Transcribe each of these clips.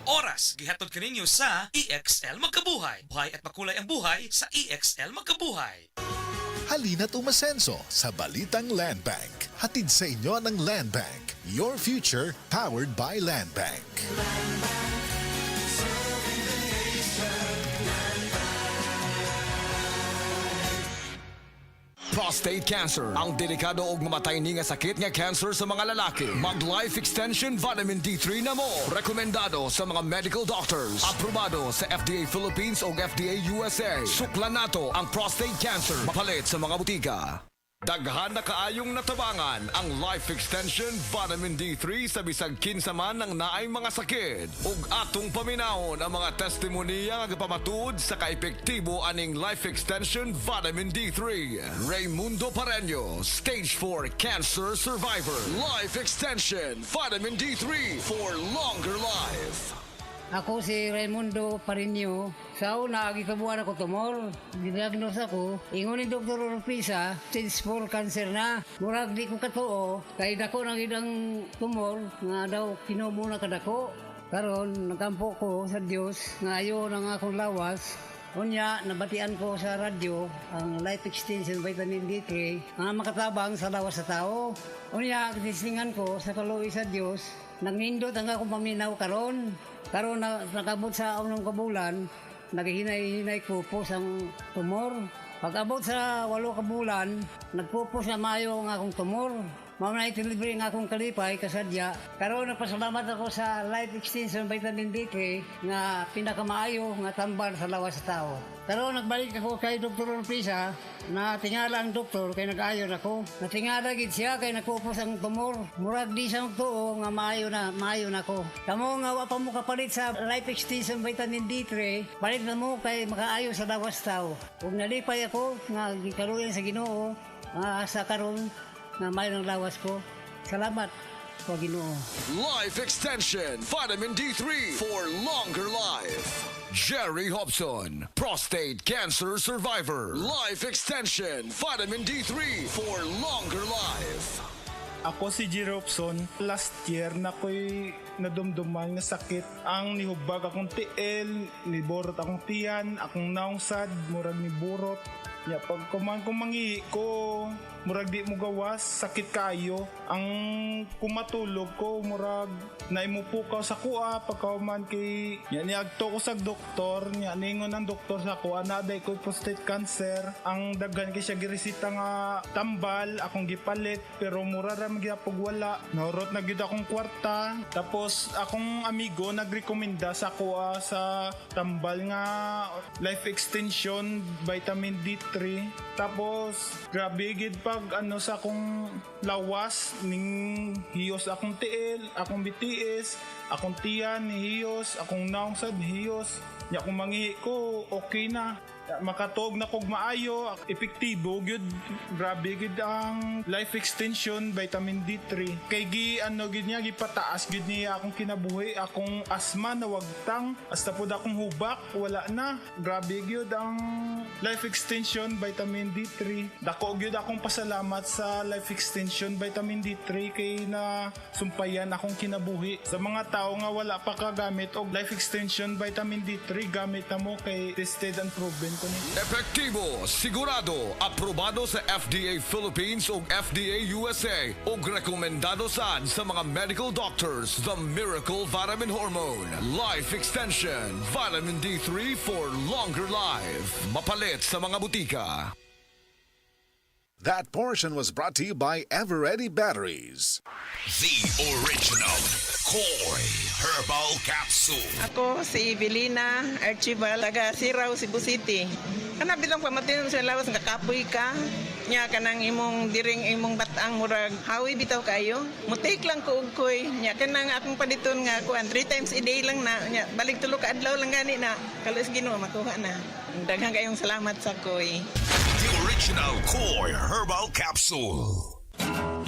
oras gihatod kaninyo sa EXL Magkabuhay. Buhay at makulay ang buhay sa EXL Magkabuhay. Halina't umasenso sa Balitang Land Bank. Hatid sa inyo ng Land Bank. Your future powered by Land Bank. Prostate cancer, ang delikado ug mamatay ni nga sakit nga cancer sa mga lalaki. Mag Life Extension Vitamin D3 na mo. Rekomendado sa mga medical doctors. Aprobado sa FDA Philippines ug FDA USA. Suklan nato ang prostate cancer. Mapalit sa mga butika. Daghan na kaayong natabangan ang Life Extension Vitamin D3 sa bisag kinsa man ng naay mga sakit. Ug atong paminahon ang mga testimonya nga gapamatud sa kaepektibo aning Life Extension Vitamin D3. Raymundo Pareño, Stage 4 Cancer Survivor. Life Extension Vitamin D3 for longer life. Ako si Raimundo Parinio. Sa una, gikabuhan ako tumor. Didiagnose ako. Ingon ni Dr. Orpisa, stage 4 cancer na. Murag di ko katuo. Kaya dako nang idang tumor nga daw kinubo na kadako. Karon nagampo ko sa Dios nga ayo nang akong lawas. Unya, nabatian ko sa radyo ang Life Extension Vitamin D3 nga makatabang sa lawas sa tao. Unya, tisingan ko sa kaluoy sa Dios. Nangindot ang akong paminaw karon. Karon nakabot sa unang kabulan, naghihinay-hinay ko po ang tumor. Pag-abot sa 8 ka bulan, nagpupos na mayo ang akong tumor. Mao na itilibre ang akong kalipay kasadya. Karon nagpasalamat ako sa Life Extension Vitamin D3 nga pinakamaayo nga tambal sa lawas sa tao. Karon nagbalik ako kay Dr. Orpisa na tingala ang doktor kay nag-ayon ako. Natingala gid siya kay nagpupos ang tumor. Murag di sa tuo nga maayo na ako. Kamo nga wa pa mo kapalit sa Life Extension Vitamin D3, palit na mo kay makaayo sa lawas sa tao. Ug nalipay ako nga gikaluyan sa Ginoo sa karon na may ng lawas ko. Salamat po Ginoo. Life Extension Vitamin D3 for longer life. Jerry Hobson, prostate cancer survivor. Life Extension Vitamin D3 for longer life. Ako si G. Robson. Last year na ko'y nadumduman nga sakit. Ang nihubag akong tiil, niborot akong tiyan, akong naungsad, murag ni burot. Ya, pag kumangihi ko, murag di mo gawas, sakit kayo. Ang kumatulog ko, murag naimupukaw sa kuha, pagkauman kay, niagto ko sa doktor, ningon ang doktor sa kuha, naday ko prostate cancer. Ang daghan kay siya giresita nga tambal, akong gipalit, pero mura ram gyapog wala. Naurot na gyud akong kwarta, tapos akong amigo nagrekomenda sa kuha sa tambal nga Life Extension Vitamin D3. Tapos grabe gid pag sa akong lawas ning hiyos akong tiil, akong BTS, akong tiyan hiyos, akong naungsad hiyos. Ya kung mangihi ko okay na. Makatog na kog maayo, epektibo gyud, grabe gyud ang Life Extension Vitamin D3. Kay gid niya gipataas gyud niya akong kinabuhi, akong asma na wagtang, hasta pud akong hubak wala na. Grabe gyud ang Life Extension Vitamin D3. Dako gyud akong pasalamat sa Life Extension Vitamin D3 kay na sumpayan akong kinabuhi. Sa mga tao nga wala pa kagamit og Life Extension Vitamin D3, gamit na mo kay tested and proven. Epektibo, sigurado, aprobado sa FDA Philippines ug FDA USA ug rekomendado sa mga medical doctors. The Miracle Vitamin Hormone, Life Extension, Vitamin D3 for longer life. Mapalit sa mga butika. That portion was brought to you by Eveready Batteries. The original Koi Herbal Capsule. Ako si Evelina Archibald, taga Siraw, Cebu City. Kana bilang pamatin sa lawas nga kapoy ka. Nya kanang imong diring imong batang murag hawi bitaw kayo. Mutik lang ko og koy. Nya kanang akong paditon nga kuan 3 times a day lang na. Nya balik tulo ka adlaw lang gani na. Kalos Ginoo makuha na. Daghang kayong salamat sa koy. The original Koi Herbal Capsule.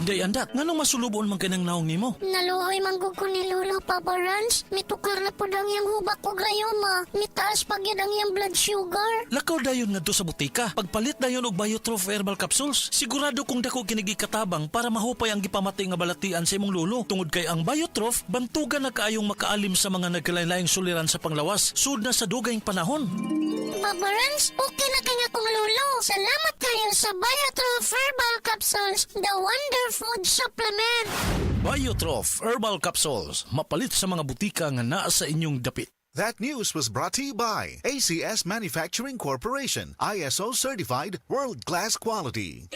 day andat. Nganong masulubon man kanang naong nimo? Naluhoy manggug ko ni Lolo, Papa Rans. Mitukar na po ang iyang hubak o grayoma. Mitaas pag yan ang iyang blood sugar. Lakaw dayon ngadto sa butika. Pagpalit dayon og Biotrof herbal capsules. Sigurado kung dako kinigi katabang para mahupay ang gipamatay nga balatian sa imong lolo. Tungod kay ang Biotrof bantugan na kaayong makaalim sa mga nagkalain-laing suliran sa panglawas sud na sa dugayng panahon. Papa Rans, okay na kanya kong Lolo. Salamat kayo sa Biotrof Herbal Capsules, the Wonder Food Supplement. Biotrof herbal capsules. Mapalit sa mga butika nga naa sa inyong dapit. That news was brought to you by ACS Manufacturing Corporation, ISO certified, world-class quality.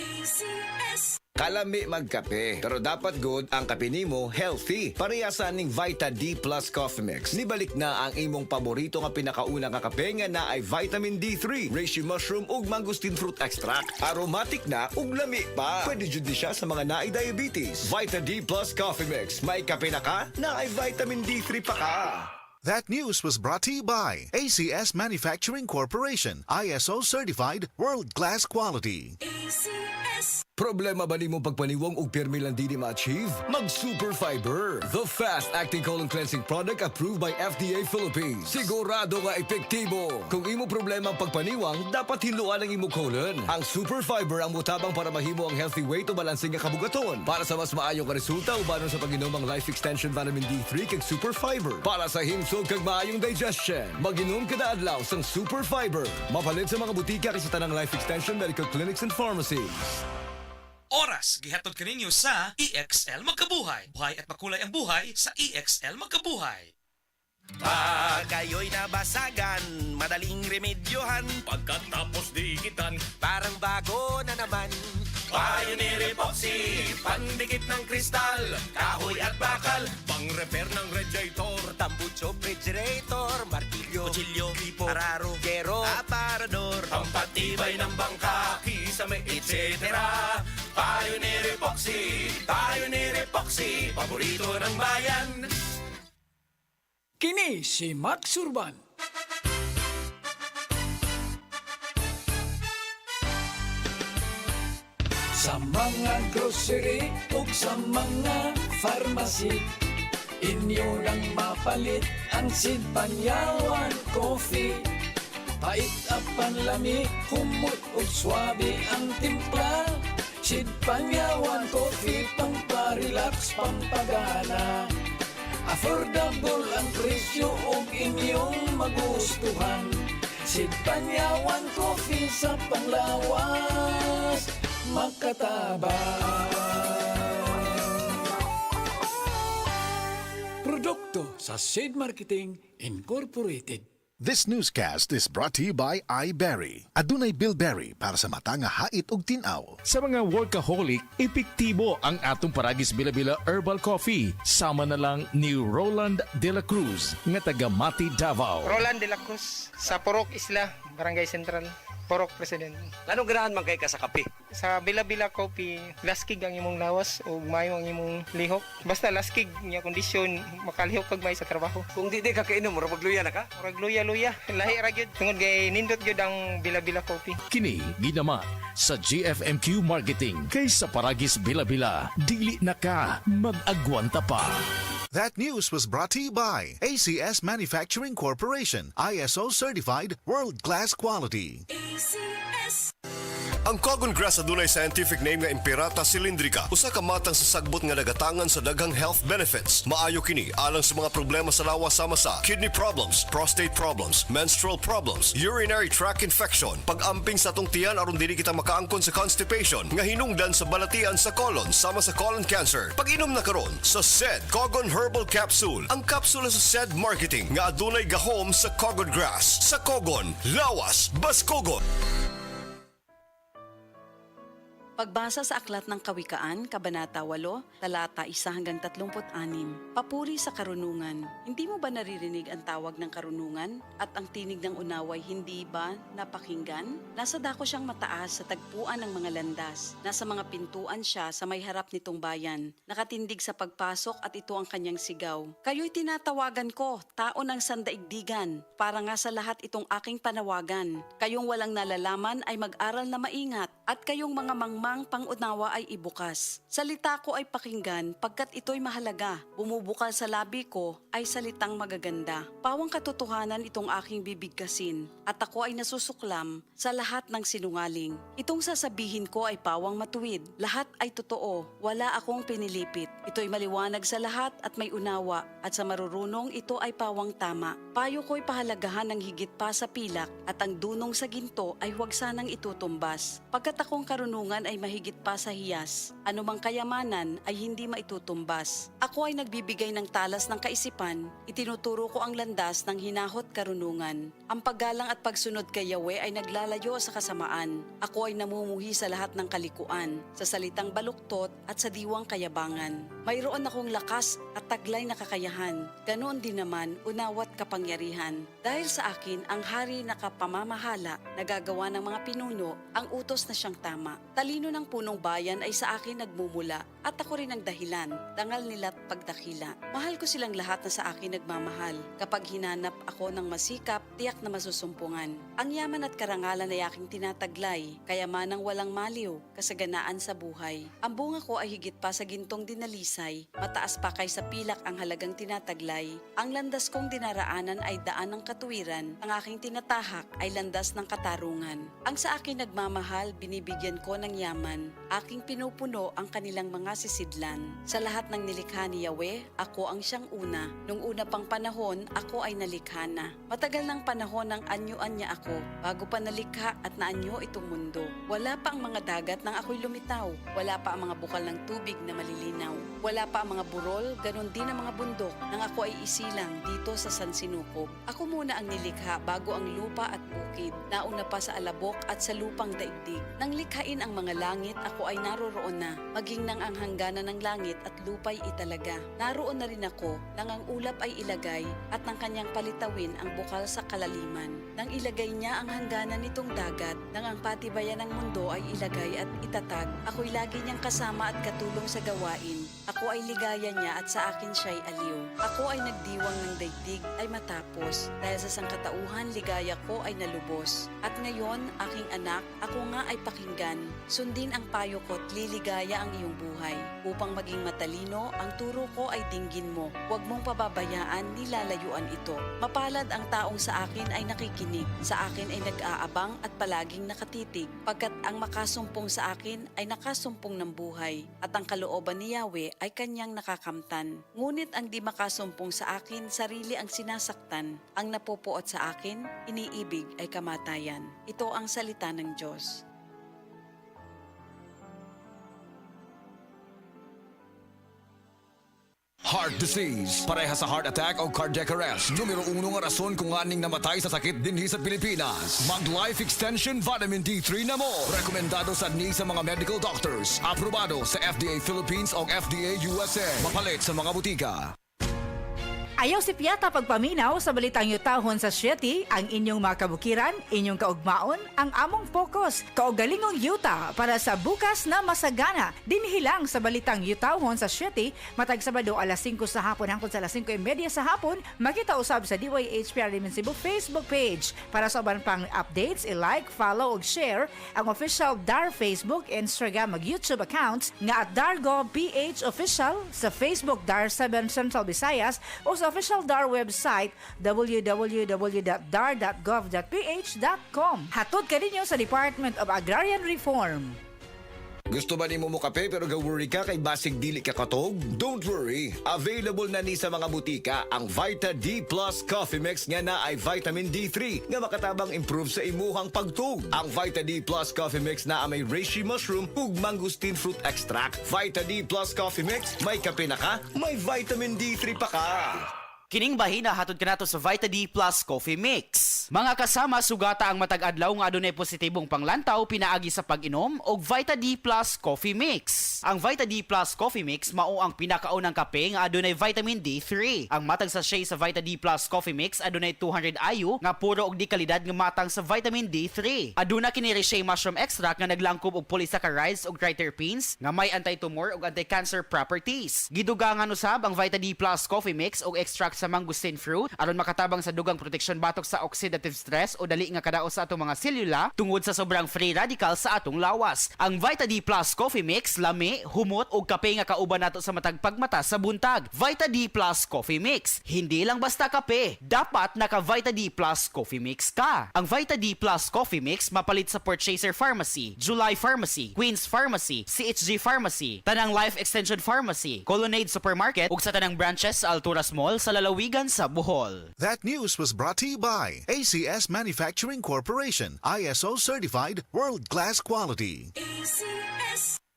Kalami magkape, pero dapat good ang kape nimo healthy. Parehasan ning Vita D Plus Coffee Mix. Nibalik na ang imong paborito nga pinakauna nga kape nga na ay vitamin D3, reishi mushroom ug mangosteen fruit extract. Aromatic na ug lami pa. Pwede jud ni siya sa mga naay diabetes. Vita D Plus Coffee Mix. May kape na ka, na ay vitamin D3 pa ka. That news was brought to you by ACS Manufacturing Corporation, ISO certified, world-class quality. Problema ba nimo pagpaniwang og pirmi lang di ma-achieve? Mag Super Fiber, the fast-acting colon cleansing product approved by FDA Philippines. Sigurado nga epektibo. Kung imo problema ang pagpaniwang, dapat hiluan ang imo colon. Ang Super Fiber ang mutabang para mahimo ang healthy weight o balansing nga kabugaton. Para sa mas maayong ka resulta, ubanon sa pag-inom ang Life Extension Vitamin D3 kag Super Fiber. Para sa himsog kag maayong digestion, mag-inom kada adlaw sang Super Fiber. Mapalit sa mga butika kasi tanang Life Extension Medical Clinics and Pharmacies. Oras gihatod kaninyo sa EXL Magkabuhay. Buhay at makulay ang buhay sa EXL Magkabuhay. Pag kayo'y nabasagan, madaling remedyohan. Pagkatapos dikitan, Parang bago na naman. Pioneer Epoxy, pandikit ng kristal, kahoy at bakal, pang-repair ng radiator, Tambucho, refrigerator, martilyo, kutsilyo, tipo, araro, gero, aparador. pampatibay ng bangka, kisame, etc. Pioneer Epoxy, paborito ng bayan. Kini si Max Urban. Sa mga grocery ug sa mga pharmacy, inyo nang mapalit ang Sid Panyawan Coffee. Pait at panlami, humot ug swabe ang timpla. Sid Panyawan Coffee, pang-relax, pampagana. Affordable ang presyo ug inyong magustuhan. Sid Panyawan Coffee sa panglawas, makatabang. Produkto sa Sid Marketing Incorporated. This newscast is brought to you by iBerry. Adunay Bilberry para sa mata nga hait ug tinaw. Sa mga workaholic, epektibo ang atong Paragis Bila-Bila Herbal Coffee. Sama na lang ni Roland De La Cruz, nga taga Mati, Davao. Roland De La Cruz, sa Purok Isla, Barangay Central, Purok President. Anong ganahan man kay ka sa kape? Sa Bila-Bila Coffee, laskig ang imong lawas o mayo ang imong lihok. Basta laskig niya kondisyon, makalihok kag may sa trabaho. Kung di ka kainom, mura magluya na ka? Murag luya-luya, lahi ra gyud. Tungod kay nindot gyud ang Bila-Bila Coffee. Kini ginama sa GFMQ Marketing. Kaysa Paragis Bila-Bila, dili na ka mag-agwanta pa. That news was brought to you by ACS Manufacturing Corporation, ISO certified, world-class quality. Ang Cogon Grass adunay scientific name nga Impirata cylindrica. Usa ka matang sa sagbot nga nagatangan sa daghang health benefits. Maayo kini alang sa mga problema sa lawas sama sa kidney problems, prostate problems, menstrual problems, urinary tract infection, pag-amping sa atong tiyan aron dili kita makaangkon sa constipation, nga hinungdan sa balatian sa colon sama sa colon cancer. Pag-inom na karon sa SED Cogon Herbal Capsule, ang kapsula sa SED Marketing nga adunay gahom sa Cogon Grass. Sa Cogon, lawas, Baskogon. Pagbasa sa Aklat ng Kawikaan, Kabanata 8, Talata 1 hanggang 36. Papuri sa karunungan. Hindi mo ba naririnig ang tawag ng karunungan at ang tinig ng unaway hindi ba napakinggan? Nasa dako siyang mataas sa tagpuan ng mga landas. Nasa mga pintuan siya sa may harap nitong bayan. Nakatindig sa pagpasok at ito ang kanyang sigaw. Kayo'y tinatawagan ko, tao ng sandaigdigan. Para nga sa lahat itong aking panawagan. Kayong walang nalalaman ay mag-aral na maingat at kayong mga lamang pangunawa ay ibukas. Salita ko ay pakinggan pagkat ito'y mahalaga. Bumubukal sa labi ko ay salitang magaganda. Pawang katotohanan itong aking bibigkasin at ako ay nasusuklam sa lahat ng sinungaling. Itong sasabihin ko ay pawang matuwid. Lahat ay totoo. Wala akong pinilipit. Ito'y maliwanag sa lahat at may unawa at sa marurunong ito ay pawang tama. Payo ko'y pahalagahan ng higit pa sa pilak at ang dunong sa ginto ay huwag sanang itutumbas. Pagkat akong karunungan ay mahigit pa sa hiyas, anumang kayamanan ay hindi maitutumbas. Ako ay nagbibigay ng talas ng kaisipan, itinuturo ko ang landas ng hinahot karunungan. Ang paggalang at pagsunod kay Yahweh ay naglalayo sa kasamaan. Ako ay namumuhi sa lahat ng kalikuan, sa salitang baluktot at sa diwang kayabangan. Mayroon akong lakas at taglay na kakayahan, ganoon din naman unawat kapangyarihan. Dahil sa akin ang hari na kapamamahala, nagagawa ng mga pinuno ang utos na siyang tama. Talino ng punong bayan ay sa akin nagmumula at ako rin ang dahilan, dangal nila't pagdakila. Mahal ko silang lahat na sa akin nagmamahal. Kapag hinanap ako ng masikap, tiyak na masusumpungan. Ang yaman at karangalan ay aking tinataglay, kayamanang walang maliw, kasaganaan sa buhay. Ang bunga ko ay higit pa sa gintong dinalisay, mataas pa kay sa pilak ang halagang tinataglay. Ang landas kong dinaraanan ay daan ng katuwiran, ang aking tinatahak ay landas ng katarungan. Ang sa akin nagmamahal, binibigyan ko ng yaman. Aking pinupuno ang kanilang mga sisidlan. Sa lahat ng nilikha ni Yahweh, ako ang siyang una. Nung una pang panahon, ako ay nalikha na. Matagal ng panahon ng anyuan niya ako, bago pa nalikha at naanyo itong mundo. Wala pa ang mga dagat nang ako'y lumitaw. Wala pa ang mga bukal ng tubig na malilinaw. Wala pa ang mga burol, ganon din ang mga bundok nang ako ay isilang dito sa San Sinukob. Ako muna ang nilikha bago ang lupa at bukid. Nauna pa sa alabok at sa lupang daigdig. Nang likhain ang mga langit, ako ay naroroon na. Maging nang ang hangganan ng langit at lupa'y italaga. Naroon na rin ako nang ang ulap ay ilagay at ng kanyang palitawin ang bukal sa kalaliman. Nang ilagay niya ang hangganan nitong dagat, nang ang patibayan ng mundo ay ilagay at itatag, ako'y lagi niyang kasama at katulong sa gawain. Ako ay ligaya niya at sa akin siya'y aliw. Ako ay nagdiwang ng daigdig ay matapos. Dahil sa sangkatauhan, ligaya ko ay nalubos. At ngayon, aking anak, ako nga ay pakinggan. Sundin ang payo ko't liligaya ang iyong buhay. Upang maging matalino, ang turo ko ay dinggin mo. Huwag mong pababayaan, nilalayuan ito. Mapalad ang taong sa akin ay nakikinig. Sa akin ay nag-aabang at palaging nakatitig. Pagkat ang makasumpong sa akin ay nakasumpong ng buhay. At ang kalooban ni Yahweh ay kanyang nakakamtan. Ngunit ang di makasumpong sa akin, sarili ang sinasaktan. Ang napupuot sa akin, iniibig ay kamatayan. Ito ang salita ng Diyos. Heart disease, parehas sa heart attack o cardiac arrest. Numero 1 nga rason kung aning namatay sa sakit dinhi sa Pilipinas. Mag Life Extension Vitamin D3 na mo. Rekomendado sa sa mga medical doctors. Aprobado sa FDA Philippines o FDA USA. Mapalit sa mga butika. Ayaw si Piata pagpaminaw sa balitang yutahon sa Sieti, ang inyong mga kabukiran, inyong kaugmaon, ang among focus, kaugalingong yuta para sa bukas na masagana. Dinhilang sa balitang yutahon sa Sieti, matag Sabado alas 5 sa hapon hangtod sa alas 5:30 sa hapon, makita usab sa DYHPR Limen Cebu Facebook page. Para sa uban pang updates, i-like, follow ug share ang official DAR Facebook, Instagram ug YouTube accounts nga @DarGovPH Official sa Facebook DAR 7 Central Visayas o sa official DAR website www.dar.gov.ph.com. Hatod ka ninyo sa Department of Agrarian Reform. Gusto ba ni mo kape pero ga-worry ka kay basig dili ka katog? Don't worry. Available na ni sa mga butika ang Vita D Plus Coffee Mix nga na ay vitamin D3 nga makatabang improve sa imuhang pagtug. Ang Vita D Plus Coffee Mix na may reishi mushroom ug mangosteen fruit extract. Vita D Plus Coffee Mix, may kape na ka, may vitamin D3 pa ka. Kining bahina hatod kanato sa Vita D Plus Coffee Mix. Mga kasama, sugata ang matag adlaw nga adunay positibong panglantaw pinaagi sa pag-inom og Vita D Plus Coffee Mix. Ang Vita D Plus Coffee Mix mao ang pinakaunang kape nga adunay vitamin D3. Ang matag sachet sa Vita D Plus Coffee Mix adunay 200 IU nga puro og di kalidad nga matang sa vitamin D3. Aduna kini reishi mushroom extract nga naglangkob og polysaccharides ug triterpenes nga may anti-tumor ug anti-cancer properties. Gidugangan usab ang Vita D Plus Coffee Mix og extract sa mangosteen fruit aron makatabang sa dugang proteksyon batok sa oxidative stress o dali nga kadaot sa atong mga selula tungod sa sobrang free radical sa atong lawas. Ang Vita D Plus Coffee Mix lami, humot ug kape nga kauban nato sa matag pagmata sa buntag. Vita D Plus Coffee Mix, hindi lang basta kape, dapat naka Vita D Plus Coffee Mix ka. Ang Vita D Plus Coffee Mix mapalit sa Purchaser Pharmacy, July Pharmacy, Queen's Pharmacy, CHG Pharmacy, Tanang Life Extension Pharmacy, Colonnade Supermarket ug sa tanang branches sa Alturas Mall sa lalawigan sa Bohol. That news was brought to you by ACS Manufacturing Corporation, ISO certified, world-class quality.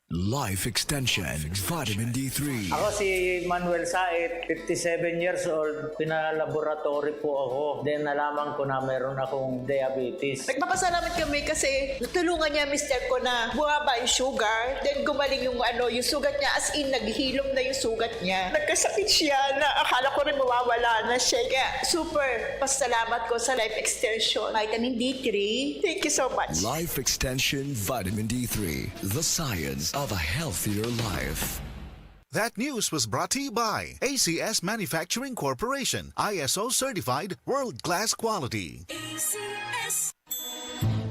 Life Extension Vitamin D3. Ako si Manuel Said, 57 years old. Pinalaboratory po ako. Then nalaman ko na meron akong diabetes. Nagpapasalamat kami kasi natulungan niya mister ko na bumaba yung sugar. Then gumaling yung yung sugat niya, as in naghihilom na yung sugat niya. Nagkasakit siya na akala ko rin mawawala na siya. Kaya super pasalamat ko sa Life Extension Vitamin D3. Thank you so much. Life Extension Vitamin D3. The science of a healthier life. That news was brought to you by ACS Manufacturing Corporation, ISO certified, world-class quality.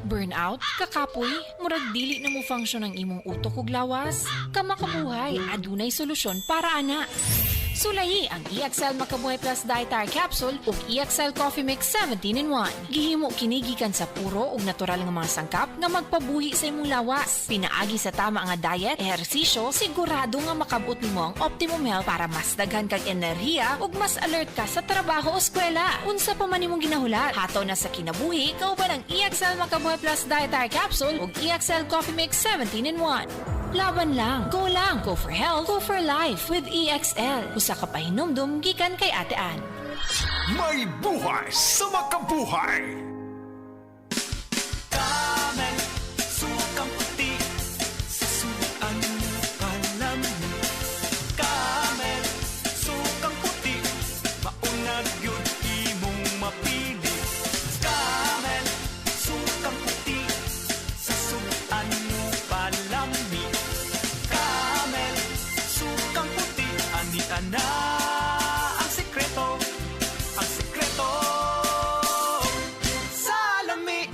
Burnout, kakapoy, murag dili na mo function ang imong utok ug lawas. Kamakabuhay, adunay solusyon para ana. Sulayi ang EXL Makabuhay Plus Dietary Capsule ug EXL Coffee Mix 17-in-1. Gihimo kini gikan sa puro ug natural nga mga sangkap nga magpabuhi sa imong lawas. Pinaagi sa tama nga diet, ehersisyo, sigurado nga makabot nimo ang optimum health para mas daghan kag enerhiya ug mas alert ka sa trabaho o eskwela. Unsa pa man imong ginahulat, hataw na sa kinabuhi kauban ang EXL Makabuhay Plus Dietary Capsule ug EXL Coffee Mix 17-in-1. Laban lang, go for health, go for life with EXL. Usa ka pahinumdum gikan kay Ate Ann. May buhay sa makabuhay! Camel, sukang puti, sa suan mo palami. Camel, sukang puti, maunag yun imong mapili. Camel, sukang puti, sa suan mo palami. Camel, sukang puti, anita na ang sekreto. Ang sekreto sa lami.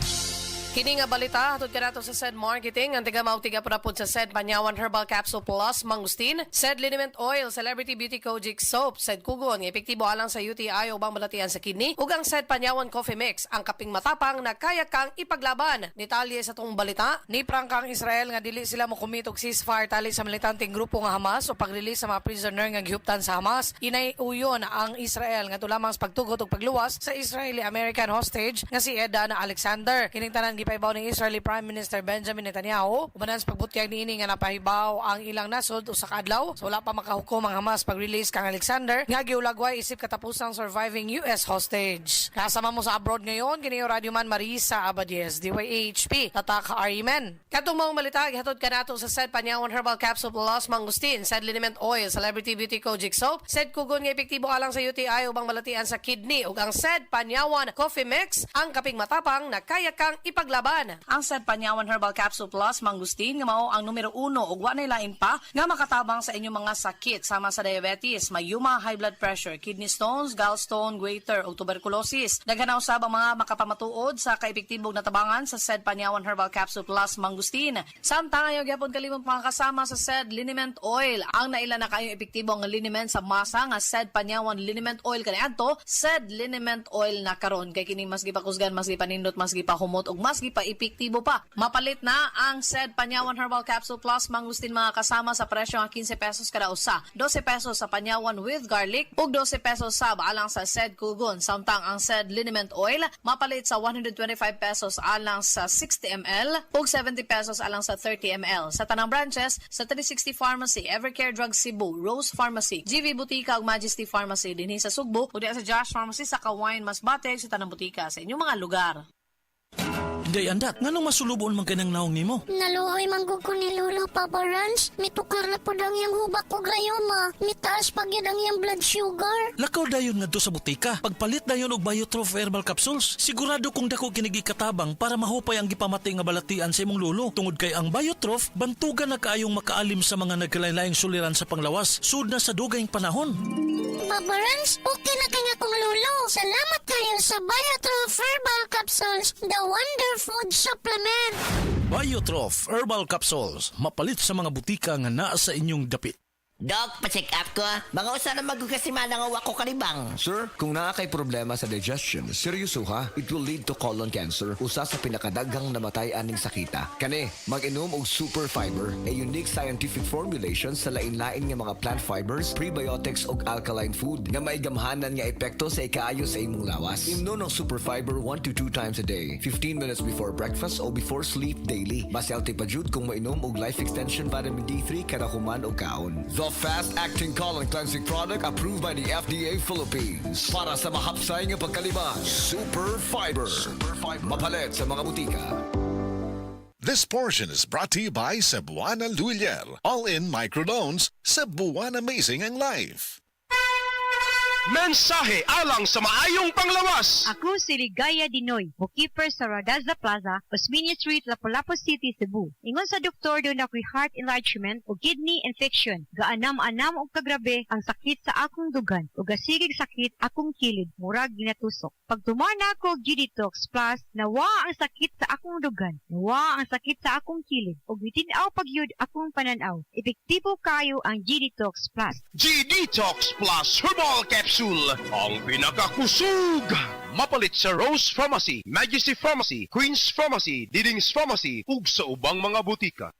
Kini nga balita hatod kanato sa SED Marketing ang tiga mautiga pud sa SED Panyawan Herbal Capsule Plus Mangustin, SED Liniment Oil, Celebrity Beauty Kojic Soap, SED Kugon nga epektibo alang sa UTI o bang balatian sa kidney, ug ang SED Panyawan Coffee Mix ang kaping matapang na kaya kang ipaglaban. Detalye sa tong balita, ni prangkang Israel nga dili sila mokumit og ceasefire tali sa militanteng grupo nga Hamas o pag-release sa mga prisoner nga gihuptan sa Hamas. Inay-uyon ang Israel nga tulamang sa pagtugot ug pagluwas sa Israeli-American hostage nga si Edan Alexander. Kining tanan gipaibaw ni Israeli Prime Minister Benjamin Netanyahu umanan sa pagbutyag niini nga napahibaw ang ilang nasod usa ka adlaw so wala pa makahukom ang Hamas pag-release kang Alexander nga giulagway isip katapusang surviving US hostage. Kasama mo sa abroad ngayon kini Radio Man Marisa Abadies DYHP tatak Arimen. Katong mga balita gihatod kanato sa SED Panyawan Herbal Capsule Plus Mangustin, SED Liniment Oil, Celebrity Beauty Kojic Soap, SED Kugon nga epektibo alang sa UTI ubang balatian sa kidney ug ang SED Panyawan Coffee Mix ang kaping matapang na kaya kang ipaglaban. Ang SED Panyawan Herbal Capsule Plus Mangustin nga mao ang numero 1 ug wa nay lain pa nga makatabang sa inyong mga sakit sama sa diabetes, mayuma, high blood pressure, kidney stones, gallstone, goiter ug tuberculosis. Daghan na usab ang mga makapamatuod sa kaepektibong natabangan sa SED Panyawan Herbal Capsule Plus Mangustin. Samtang ayo gyapon kalimot mga kasama sa SED Liniment Oil. Ang naila na kayong epektibong liniment sa masa nga SED Panyawan Liniment Oil kaniadto, SED Liniment Oil na karon kay kini mas gipakusgan, mas gipanindot, mas gipahumot ug mas gipaepektibo pa. Mapalit na ang SED Panyawan Herbal Capsule Plus Mangustin mga kasama sa presyo nga 15 pesos kada usa. 12 pesos sa Panyawan with garlic ug 12 pesos sa alang sa SED Kugon. Samtang ang SED Liniment Oil mapalit sa 125 pesos alang sa 60 ml ug 70 pesos alang sa 30 ml. Sa tanang branches sa 360 Pharmacy, Evercare Drug Cebu, Rose Pharmacy, GV Butika ug Majesty Pharmacy dinhi sa Sugbo ug sa Josh Pharmacy sa Kawayan Masbate sa tanang butika sa inyong mga lugar. Day andat, nganong masulubon man kanang naong nimo? Naluoy manggug ko ni Lolo Papa Rans. Mitukar na po dang yung hubak ko grayoma. Mitaas pag yun ang yung blood sugar. Lakaw dayon ngadto sa butika. Pagpalit dayon og Biotrof Herbal Capsules, sigurado kung dako kinigi katabang para mahupay ang gipamatay nga balatian sa imong lolo. Tungod kay ang Biotrof bantugan na kaayong makaalim sa mga nagkalain-laing suliran sa panglawas sud na sa dugayng panahon. Babarans, okay na kanya kong lulo. Salamat kayo sa Biotroph Herbal Capsules, the Wonder Food Supplement. Biotroph Herbal Capsules, mapalit sa mga butika nga naa sa inyong dapit. Doc, pa-check up ko. Mga usa na magkasimana nga wako kalibang. Sir, kung naa kay problema sa digestion, seryoso ha, it will lead to colon cancer, usa sa pinakadaghang namatay aning sakita. Kani, mag-inom og Super Fiber, a unique scientific formulation sa lain-lain nga mga plant fibers, prebiotics ug alkaline food nga may gamhanan nga epekto sa ikaayo sa imong lawas. Imno ng Super Fiber 1 to 2 times a day, 15 minutes before breakfast o before sleep daily. Mas healthy pa jud kung mainom og Life Extension Vitamin D3 kada human o kaon. The fast-acting colon cleansing product approved by the FDA Philippines. Para sa mahapsay nga pagkalibang, Super Fiber. Mapalit sa mga butika. This portion is brought to you by Cebuana Lulier. All-in microloans, Cebuana Amazing ang Life. Mensahe alang sa maayong panglawas. Ako si Ligaya Dinoy, bookkeeper sa Radaza Plaza, Osmeña Street, Lapu-Lapu City, Cebu. Ingon sa doktor doon ako'y heart enlargement o kidney infection. Gaanam-anam o kagrabe ang sakit sa akong dugan o gasigig sakit akong kilid, murag ginatusok. Pag tumana ako G-Detox Plus, nawa ang sakit sa akong dugan, nawa ang sakit sa akong kilid, o bitinaw pagyud akong pananaw. Epektibo kayo ang G-Detox Plus. G-Detox Plus Herbal Capsule, ang pinakakusog. Mapalit sa Rose Pharmacy, Majesty Pharmacy, Queen's Pharmacy, Diding's Pharmacy, ug sa ubang mga butika.